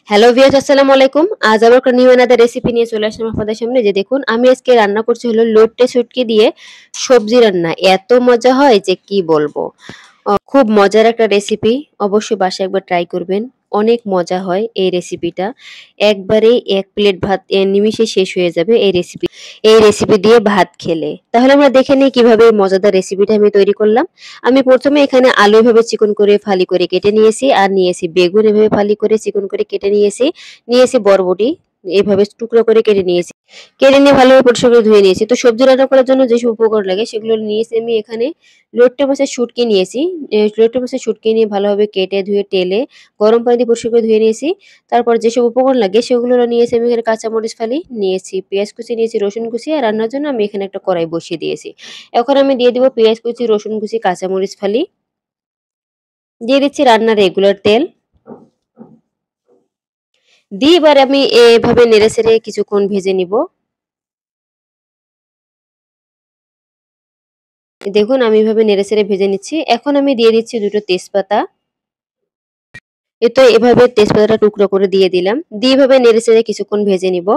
Hello viewers, আসসালামু আলাইকুম। আজ আবার একটা নিউ আনাদার রেসিপি নিয়ে চলে আসলাম আপনাদের সামনে। যে দেখুন, আমি আজকে রান্না করছি হলো লোটে শুটকি দিয়ে সবজি রান্না। এত মজা হয় যে কি বলবো। খুব মজার একটা রেসিপি। অবশ্যই বাসায় একবার ট্রাই করবেন। অনেক মজা হয় এই রেসিপিটা। একবারেই ১ প্লেট ভাত নিমিষে শেষ হয়ে যাবে এই রেসিপি দিয়ে ভাত খেলে। তাহলে আমরা দেখে নিই কিভাবে এই মজাদার রেসিপিটা আমি তৈরি করলাম। আমি ১ম এ এখানে আলু এভাবে চিকন করে ফালি করে কেটে নিয়েছি, আর নিয়েছি বেগুন এভাবে ফালি করে চিকন করে কেটে নিয়েছি, নিয়েছি বরবটি এভাবে টুকরো করে কেটে নিয়েছি। কেটে নিয়ে ভালোভাবে পরিষ্কার করে ধুয়ে নিয়েছি। তো সবজি রান্না করার জন্য যেসব উপকরণ লাগে সেগুলো নিয়েছি আমি এখানে। লোট্টে মাছের শুটকি নিয়েছি। লোট্টে মাছের শুটকি নিয়ে ভালোভাবে কেটে ধুয়ে টেলে গরম পানি দিয়ে পরিষ্কার করে ধুয়ে নিয়েছি। তারপর যেসব উপকরণ লাগে সেগুলো নিয়েছি আমি এখানে কাঁচামরিচ ফালি নিয়েছি, পেঁয়াজ কুচি নিয়েছি, রসুন কুচি, আর রান্নার জন্য আমি এখানে একটা কড়াই বসিয়ে দিয়েছি। এখন আমি দিয়ে দিব পেঁয়াজ কুচি, রসুন কুচি, কাঁচামরিচ ফালি। দিয়ে দিচ্ছি রান্নার রেগুলার তেল। দিয়ে এবার আমি এভাবে নেড়েচেড়ে কিছুক্ষণ ভেজে নিব। দেখুন আমি এভাবে নেড়েচেড়ে ভেজে নিচ্ছি। এখন আমি দিয়ে দিচ্ছি ২ টো তেজপাতা। তো এভাবে তেজপাতাটা টুকরো করে দিয়ে দিলাম। দিয়ে এভাবে নেড়েচেড়ে কিছুক্ষণ ভেজে নিব।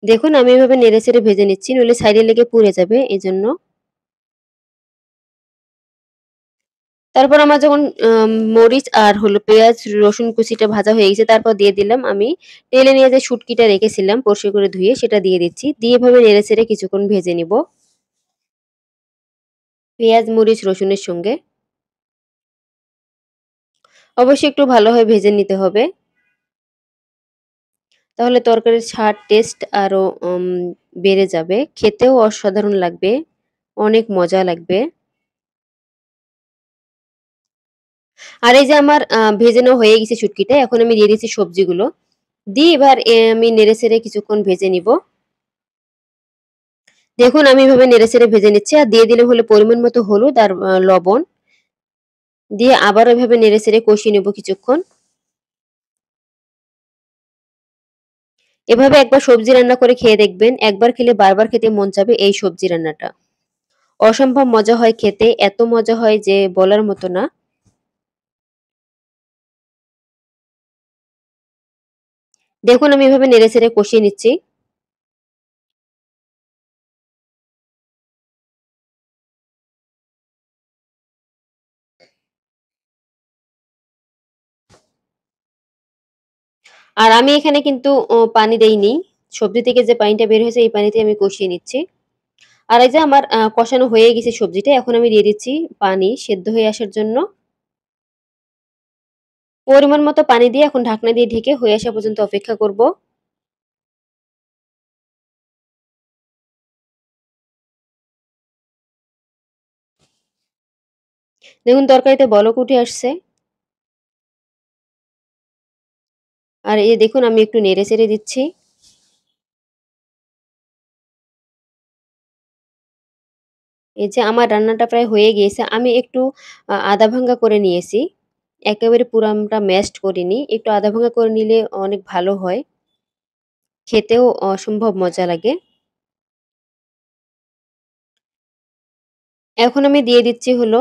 দেখুন আমি এভাবে নেড়েচেড়ে ভেজে নিচ্ছি, নইলে সাইডে লেগে পুড়ে যাবে এজন্য। তারপর আমার যখন মরিচ আর হলো পেঁয়াজ, রসুন কুচিটা ভাজা হয়ে গেছে, তারপর দিয়ে দিলাম আমি টেলে নিয়ে যে শুটকিটা রেখেছিলাম পরিষ্কার করে ধুয়ে সেটা দিয়ে দিচ্ছি। দিয়ে এভাবে নেড়েচেড়ে কিছুক্ষণ ভেজে নিব। পেঁয়াজ, মরিচ, রসুনের সঙ্গে। অবশ্যই একটু ভালোভাবে ভেজে নিতে হবে। তাহলে তরকারির স্বাদ, টেস্ট আরো বেড়ে যাবে। খেতেও অসাধারণ লাগবে। অনেক মজা লাগবে। আর এই যে আমার ভেজে নেওয়া হয়ে গেছে শুটকিটা, এখন আমি দিয়ে দিচ্ছি সবজিগুলো। দিয়ে এবার আমি নেড়েচেড়ে কিছুক্ষণ ভেজে নিব। দেখুন আমি এভাবে নেড়েচেড়ে ভেজে নিচ্ছি, আর দিয়ে দিলাম হলো পরিমাণ মতো হলুদ আর লবণ। দিয়ে আবারও এভাবে নেড়েচেড়ে কষিয়ে নেব কিছুক্ষণ। এভাবে একবার সবজি রান্না করে খেয়ে দেখবেন। একবার খেলে বারবার খেতে মন চাবে এই সবজি রান্নাটা। অসম্ভব মজা হয় খেতে, এত মজা হয় যে বলার মতো না। দেখুন আমি এভাবে নেড়েচেড়ে কষিয়ে নিচ্ছি। আর আমি এখানে কিন্তু পানি দেইনি। সবজি থেকে যে পানিটা বের হয়েছে এই পানিতে আমি কষিয়ে নিচ্ছি। আর এই যে আমার কষানো হয়ে গেছে সবজিটা, এখন আমি দিয়ে দিচ্ছি পানি সেদ্ধ হয়ে আসার জন্য। পরিমাণ মতো পানি দিয়ে এখন ঢাকনা দিয়ে ঢেকে হয়ে আসা পর্যন্ত অপেক্ষা করব। দেখুন তরকারিতে বলক উঠে আসছে। আর এই যে দেখুন আমি একটু নেড়ে-চেড়ে দিচ্ছি। এই যে আমার রান্নাটা প্রায় হয়ে গিয়েছে। আমি একটু আধা ভাঙ্গা করে নিয়েছি। একেবারে পুরাটা ম্যাশড করিনি। একটু আধা ভাঙ্গা করে নিলে অনেক ভালো হয়। খেতেও অসম্ভব মজা লাগে। এখন আমি দিয়ে দিচ্ছি হলো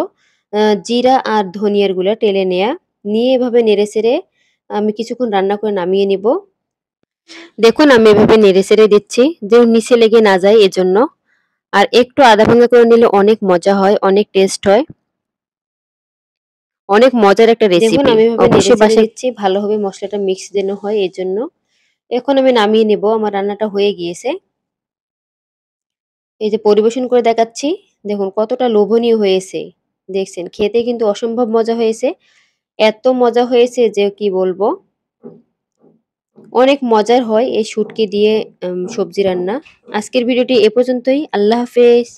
জিরা আর ধনিয়ার গুঁড়া টেলে নেয়া। নিয়ে এভাবে নেড়ে-চেড়ে আমি কিছুক্ষণ রান্না করে নামিয়ে নিব। দেখুন আমি এভাবে নেড়ে-চেড়ে দিচ্ছি যেন নিচে লেগে না যায় এজন্য। আর একটু আধা ভাঙ্গা করে নিলে অনেক মজা হয়, অনেক টেস্ট হয়। অনেক মজার একটা দেখুন রেসিপি। আমি এভাবে অবশ্যই নেড়ে-চেড়ে বাসায় দিচ্ছি ভালোভাবে মসলাটা মিক্স যেন হয় এজন্য। এখন আমি নামিয়ে নেব। আমার রান্নাটা হয়ে গিয়েছে। এই যে পরিবেশন করে দেখাচ্ছি। দেখুন কতটা লোভনীয় হয়েছে। দেখছেন খেতে কিন্তু অসম্ভব মজা হয়েছে। এত মজা হয়েছে যে কি বলবো। অনেক মজার হয় এই শুটকি দিয়ে সবজি রান্না। আজকের ভিডিওটি এ পর্যন্তই। আল্লাহ হাফেজ।